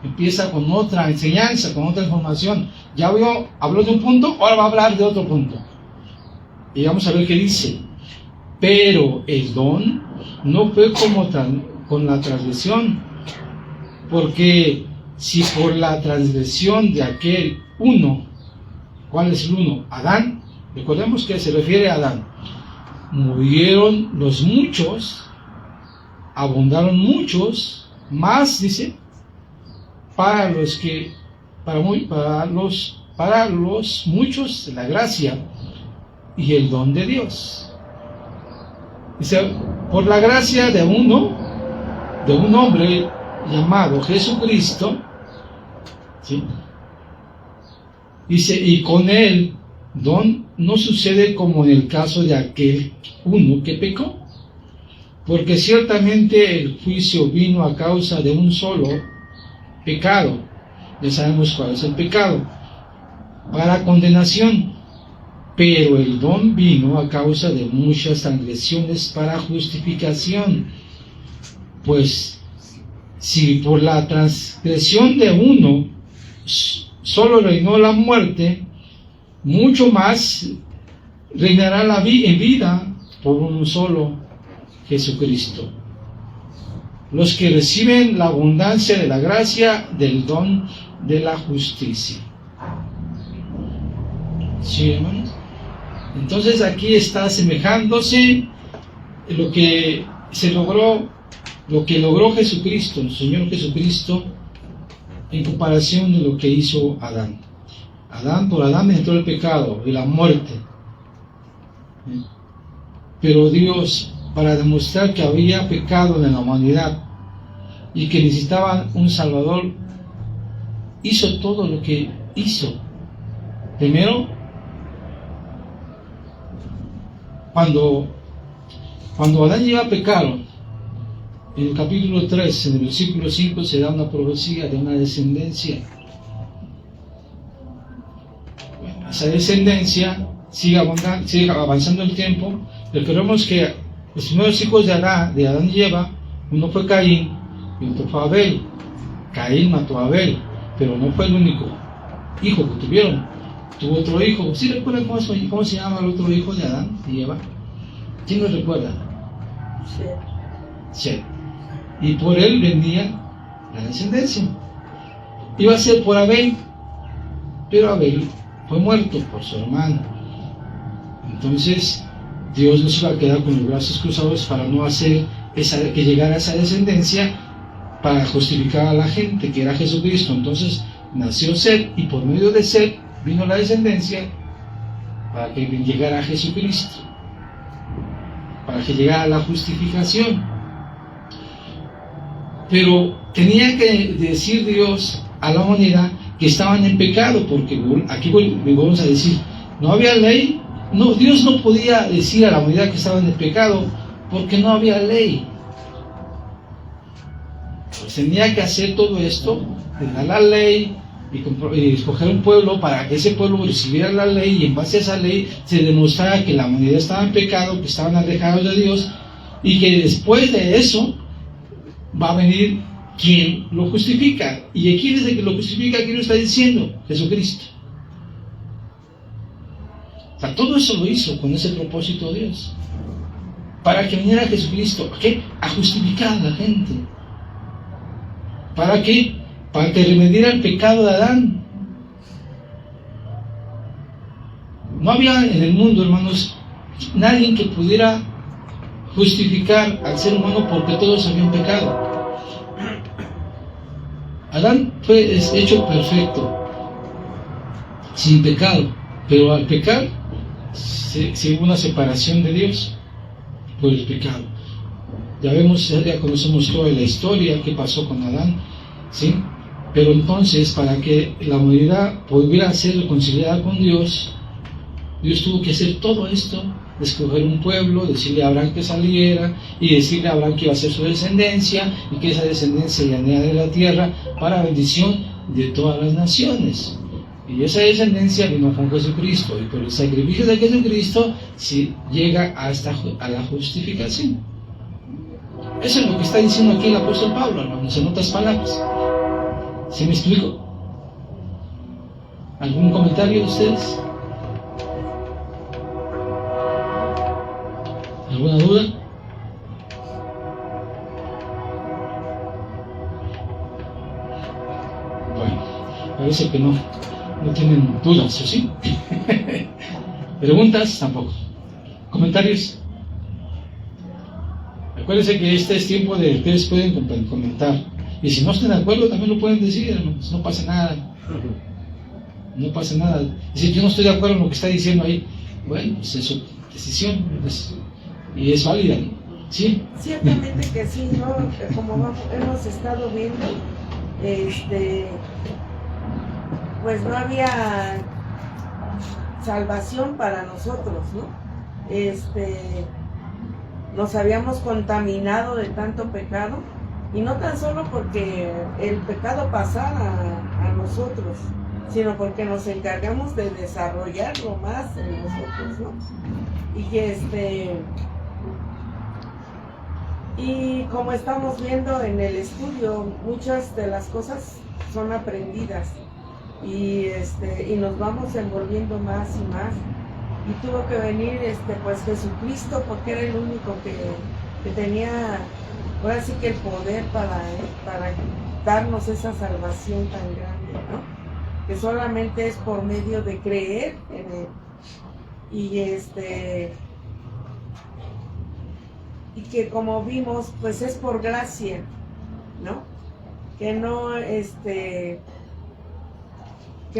empieza con otra enseñanza, con otra información. Ya habló de un punto, ahora va a hablar de otro punto. Y vamos a ver qué dice. Pero el don no fue con la transgresión, porque si por la transgresión de aquel uno, ¿cuál es el uno? Adán, recordemos que se refiere a Adán, murieron los muchos, abundaron muchos, más dice, para los muchos la gracia y el don de Dios. Dice, por la gracia de un hombre llamado Jesucristo, ¿sí? Dice, y con él don no sucede como en el caso de aquel uno que pecó, porque ciertamente el juicio vino a causa de un solo pecado. Ya sabemos cuál es el pecado, para condenación, pero el don vino a causa de muchas transgresiones para justificación. Pues si por la transgresión de uno solo reinó la muerte, mucho más reinará en vida por uno solo, Jesucristo. Los que reciben la abundancia de la gracia del don de la justicia. ¿Sí, hermanos? Entonces aquí está asemejándose lo que logró Jesucristo, el Señor Jesucristo, en comparación de lo que hizo Adán. Por Adán entró el pecado y la muerte. Pero Dios, para demostrar que había pecado en la humanidad y que necesitaban un Salvador, hizo todo lo que hizo. Primero, cuando Adán iba a pecar, en el capítulo 3, en el versículo 5, se da una profecía de una descendencia. Bueno, esa descendencia sigue avanzando el tiempo. Recordemos que los primeros hijos de Adán y Eva, uno fue Caín y otro fue Abel. Caín mató a Abel, pero no fue el único hijo que tuvieron. Tuvo otro hijo. ¿Sí recuerdan cómo se llama el otro hijo de Adán y Eva? ¿Quién lo recuerda? Seth. Y por él venía la descendencia. Iba a ser por Abel, pero Abel fue muerto por su hermano. Entonces Dios no se iba a quedar con los brazos cruzados para no hacer que llegara esa descendencia para justificar a la gente, que era Jesucristo. Entonces nació Seth, y por medio de Seth vino la descendencia para que llegara a Jesucristo, para que llegara la justificación. Pero tenía que decir Dios a la humanidad que estaban en pecado, porque aquí vamos a decir, no había ley. No, Dios no podía decir a la humanidad que estaban en pecado porque no había ley. Pues tenía que hacer todo esto, de dar la ley y escoger un pueblo para que ese pueblo recibiera la ley, y en base a esa ley se demostrara que la humanidad estaba en pecado, que estaban alejados de Dios, y que después de eso va a venir quien lo justifica. ¿Y quién es el que lo justifica? ¿Quién lo está diciendo? Jesucristo. O sea, todo eso lo hizo con ese propósito Dios, para que viniera Jesucristo. ¿A qué? A justificar a la gente. ¿Para qué? Para que remediara el pecado de Adán. No había en el mundo, hermanos, nadie que pudiera justificar al ser humano, porque todos habían pecado. Adán fue hecho perfecto, sin pecado, pero al pecar hubo una separación de Dios por el pecado. Ya conocemos toda la historia que pasó con Adán, ¿sí? Pero entonces, para que la humanidad pudiera ser reconciliada con Dios, Dios tuvo que hacer todo esto, de escoger un pueblo, decirle a Abraham que saliera, y decirle a Abraham que iba a ser su descendencia, y que esa descendencia llenara de la tierra para bendición de todas las naciones. Y esa descendencia vino con Jesucristo, y por el sacrificio de Jesucristo se llega a la justificación. Eso es lo que está diciendo aquí el apóstol Pablo, hermanos, en otras palabras. ¿Sí me explico? ¿Algún comentario de ustedes? ¿Alguna duda? Bueno, parece que no tienen dudas, ¿o sí? ¿Preguntas? Tampoco. ¿Comentarios? Acuérdense que este es tiempo de ustedes pueden comentar. Y si no están de acuerdo, también lo pueden decir, hermanos. No pasa nada. No pasa nada. Y si yo no estoy de acuerdo en lo que está diciendo ahí, bueno, pues es su decisión. Y es válida, ¿no? ¿Sí? Ciertamente que sí, ¿no? Como hemos estado viendo, pues no había salvación para nosotros, ¿no? Nos habíamos contaminado de tanto pecado, y no tan solo porque el pecado pasara a nosotros, sino porque nos encargamos de desarrollarlo más en nosotros, ¿no? Y que y como estamos viendo en el estudio, muchas de las cosas son aprendidas, y nos vamos envolviendo más y más, y tuvo que venir pues Jesucristo, porque era el único que tenía ahora sí que el poder para darnos esa salvación tan grande, ¿no? Que solamente es por medio de creer en él, y que, como vimos, pues es por gracia, ¿no? Que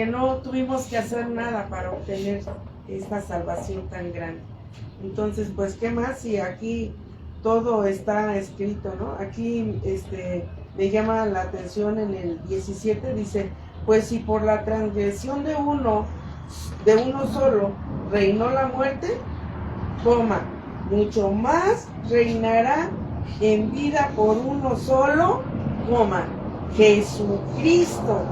no tuvimos que hacer nada para obtener esta salvación tan grande. Entonces, pues, ¿qué más? Si aquí todo está escrito, ¿no? Aquí me llama la atención en el 17, dice, pues si por la transgresión de uno solo reinó la muerte, mucho más reinará en vida por uno solo, Jesucristo,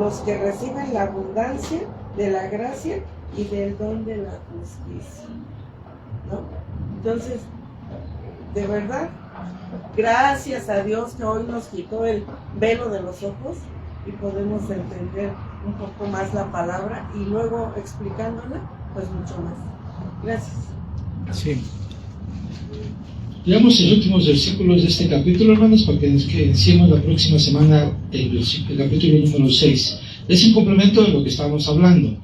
los que reciben la abundancia de la gracia y del don de la justicia, ¿no? Entonces, de verdad, gracias a Dios que hoy nos quitó el velo de los ojos y podemos entender un poco más la palabra, y luego explicándola, pues mucho más. Gracias. Sí. Veamos los últimos versículos de este capítulo, hermanos, para que iniciemos la próxima semana el capítulo número 6. Es un complemento de lo que estábamos hablando.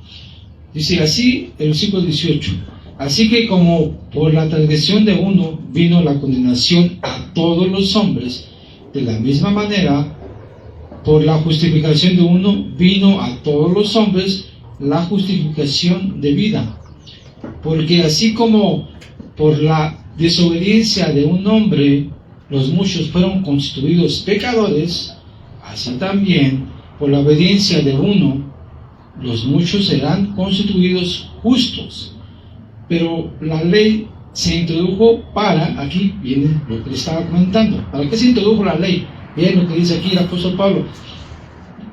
Dice así el versículo 18: Así que como por la transgresión de uno vino la condenación a todos los hombres, de la misma manera, por la justificación de uno vino a todos los hombres la justificación de vida. Porque así como por la desobediencia de un hombre los muchos fueron constituidos pecadores, así también por la obediencia de uno los muchos serán constituidos justos. Pero la ley se introdujo para, aquí viene lo que le estaba comentando, ¿para qué se introdujo la ley? Bien lo que dice aquí el apóstol Pablo.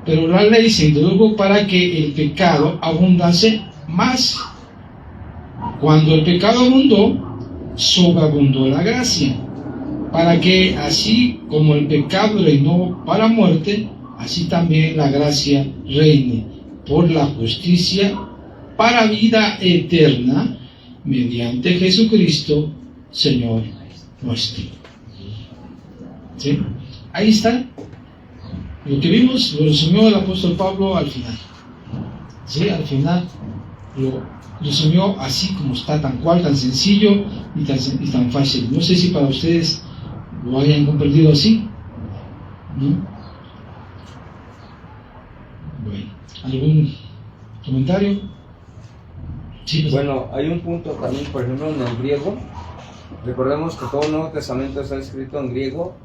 Pero la ley se introdujo para que el pecado abundase más. Cuando el pecado abundó, sobreabundó la gracia, para que así como el pecado reinó para muerte, así también la gracia reine por la justicia para vida eterna, mediante Jesucristo, Señor nuestro. ¿Sí? Ahí está. Lo que vimos lo resumió el apóstol Pablo al final. ¿Sí? Al final lo resumió así como está, tan cual, tan sencillo y tan fácil. No sé si para ustedes lo hayan comprendido así, ¿no? Bueno, ¿algún comentario? Sí, pues. Bueno, hay un punto también, por ejemplo, en el griego. Recordemos que todo el Nuevo Testamento está escrito en griego,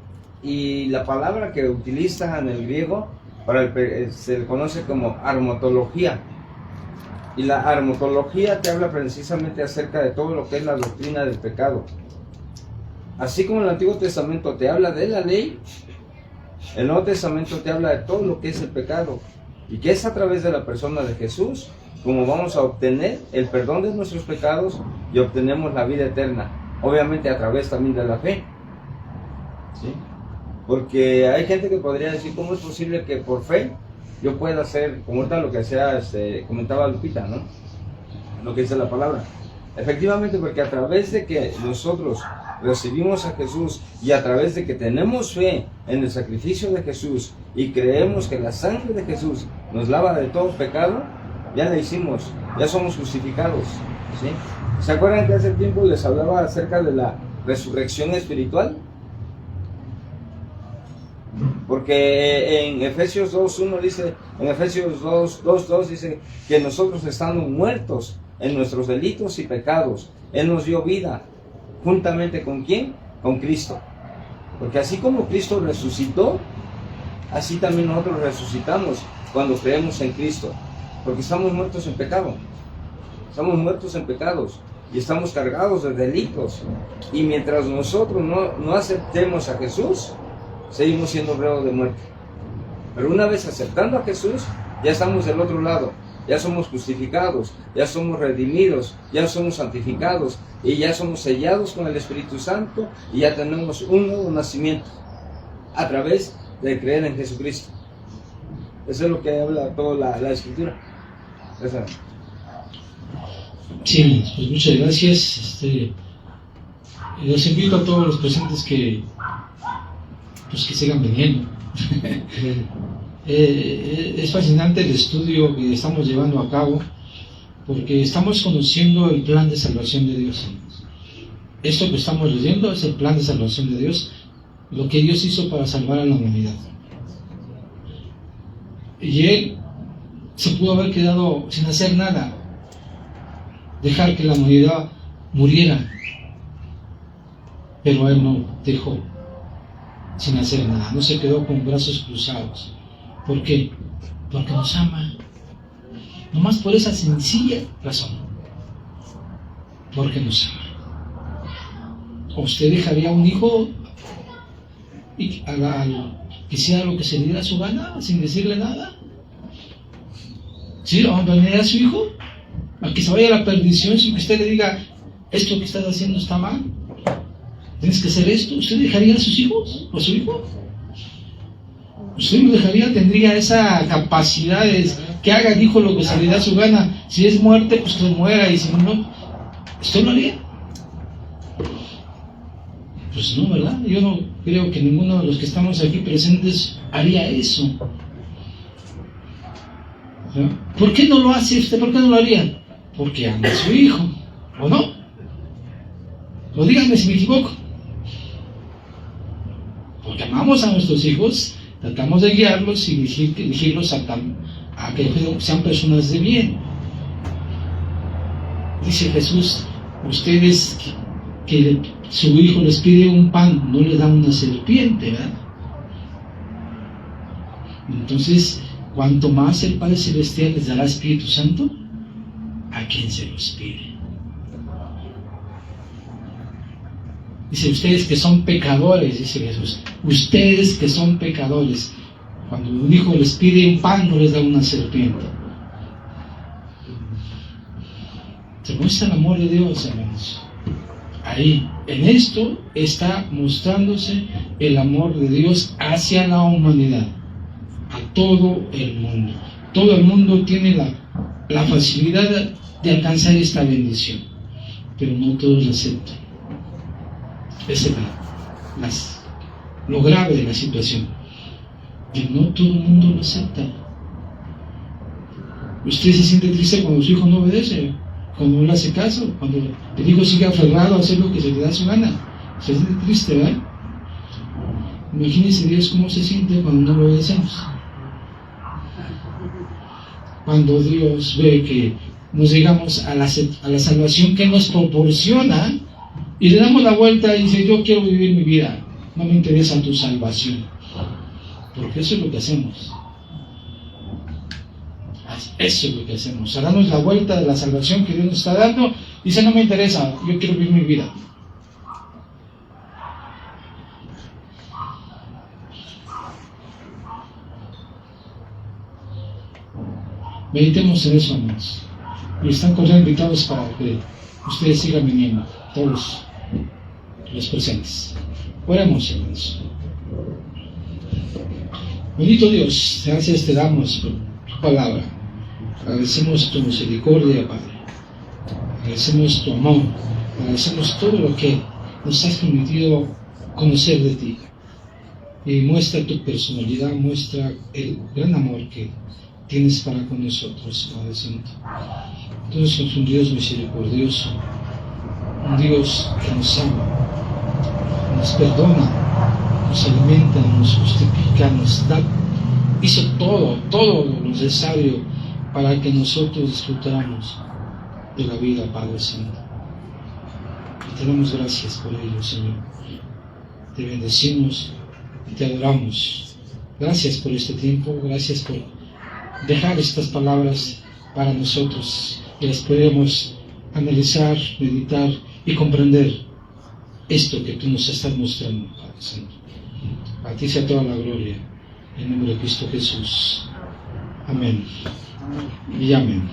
y la palabra que utiliza en el griego se le conoce como armotología. Y la armotología te habla precisamente acerca de todo lo que es la doctrina del pecado. Así como el Antiguo Testamento te habla de la ley, el Nuevo Testamento te habla de todo lo que es el pecado, y que es a través de la persona de Jesús como vamos a obtener el perdón de nuestros pecados y obtenemos la vida eterna, obviamente a través también de la fe. ¿Sí? Porque hay gente que podría decir, ¿cómo es posible que por fe yo pueda hacer, como ahorita lo que comentaba Lupita, ¿no? Lo que dice la palabra. Efectivamente, porque a través de que nosotros recibimos a Jesús y a través de que tenemos fe en el sacrificio de Jesús y creemos que la sangre de Jesús nos lava de todo pecado, ya la hicimos, ya somos justificados. ¿Sí? ¿Se acuerdan que hace tiempo les hablaba acerca de la resurrección espiritual? Porque en Efesios 2.1 dice, en Efesios 2.2 dice que nosotros estamos muertos en nuestros delitos y pecados. Él nos dio vida, juntamente con ¿quién? Con Cristo. Porque así como Cristo resucitó, así también nosotros resucitamos cuando creemos en Cristo. Porque estamos muertos en pecado. Estamos muertos en pecados y estamos cargados de delitos. Y mientras nosotros no aceptemos a Jesús, seguimos siendo reos de muerte. Pero una vez aceptando a Jesús, ya estamos del otro lado. Ya somos justificados, ya somos redimidos, ya somos santificados y ya somos sellados con el Espíritu Santo y ya tenemos un nuevo nacimiento a través de creer en Jesucristo. Eso es lo que habla toda la Escritura. Esa. Sí, pues muchas gracias. Los invito a todos los presentes que sigan viniendo. Es fascinante el estudio que estamos llevando a cabo, porque estamos conociendo el plan de salvación de Dios. Esto que estamos leyendo es el plan de salvación de Dios, lo que Dios hizo para salvar a la humanidad. Y Él se pudo haber quedado sin hacer nada, dejar que la humanidad muriera, pero Él no dejó sin hacer nada, no se quedó con brazos cruzados. ¿Por qué? Porque nos ama. Nomás por esa sencilla razón. Porque nos ama. ¿Usted dejaría a un hijo y que sea lo que se le diera a su gana sin decirle nada? ¿Sí? ¿Abandonaría a su hijo? ¿A que se vaya a la perdición sin que usted le diga, esto que estás haciendo está mal? ¿Tienes que hacer esto? ¿Usted dejaría a sus hijos? ¿O a su hijo? ¿Usted lo dejaría? ¿Tendría esa capacidad de que haga el hijo lo que se le da a su gana? Si es muerte, pues que muera, y si no, ¿usted lo haría? Pues no, ¿verdad? Yo no creo que ninguno de los que estamos aquí presentes haría eso. ¿Por qué no lo hace usted? ¿Por qué no lo haría? Porque ama a su hijo. ¿O no? O díganme si me equivoco. Porque amamos a nuestros hijos, tratamos de guiarlos y dirigirlos a que sean personas de bien. Dice Jesús, ustedes que su hijo les pide un pan, no les dan una serpiente, ¿verdad? Entonces, cuanto más el Padre Celestial les dará Espíritu Santo, ¿a quién se los pide? Dice, ustedes que son pecadores, dice Jesús, ustedes que son pecadores, cuando un hijo les pide un pan, no les da una serpiente. Se muestra el amor de Dios, hermanos. Ahí, en esto está mostrándose el amor de Dios hacia la humanidad, a todo el mundo. Todo el mundo tiene la facilidad de alcanzar esta bendición, pero no todos la aceptan. Esa es lo grave de la situación, que no todo el mundo lo acepta. Usted se siente triste cuando su hijo no obedece, cuando no le hace caso, cuando el hijo sigue aferrado a hacer lo que se le da su gana. Se siente triste, ¿verdad? Imagínense Dios cómo se siente cuando no lo obedecemos. Cuando Dios ve que nos llegamos a la salvación que nos proporciona y le damos la vuelta y dice, yo quiero vivir mi vida, no me interesa tu salvación. Porque eso es lo que hacemos. Eso es lo que hacemos. A darnos la vuelta de la salvación que Dios nos está dando, dice, no me interesa, yo quiero vivir mi vida. Meditemos en eso, hermanos. Y están cordialmente invitados para que ustedes sigan viniendo, todos los presentes. Oremos, hermanos. Bendito Dios, gracias te damos por tu palabra. Agradecemos tu misericordia, Padre. Agradecemos tu amor. Agradecemos todo lo que nos has permitido conocer de ti. Y muestra tu personalidad, muestra el gran amor que tienes para con nosotros, Padre Santo. Entonces es un Dios misericordioso, un Dios que nos ama, nos perdona, nos alimenta, nos justifica, nos da, hizo todo lo necesario para que nosotros disfrutáramos de la vida, Padre Santo. Y te damos gracias por ello, Señor. Te bendecimos y te adoramos. Gracias por este tiempo, gracias por dejar estas palabras para nosotros y las podemos analizar, meditar y comprender esto que tú nos estás mostrando, Padre Santo. A ti sea toda la gloria, en nombre de Cristo Jesús. Amén. Y amén.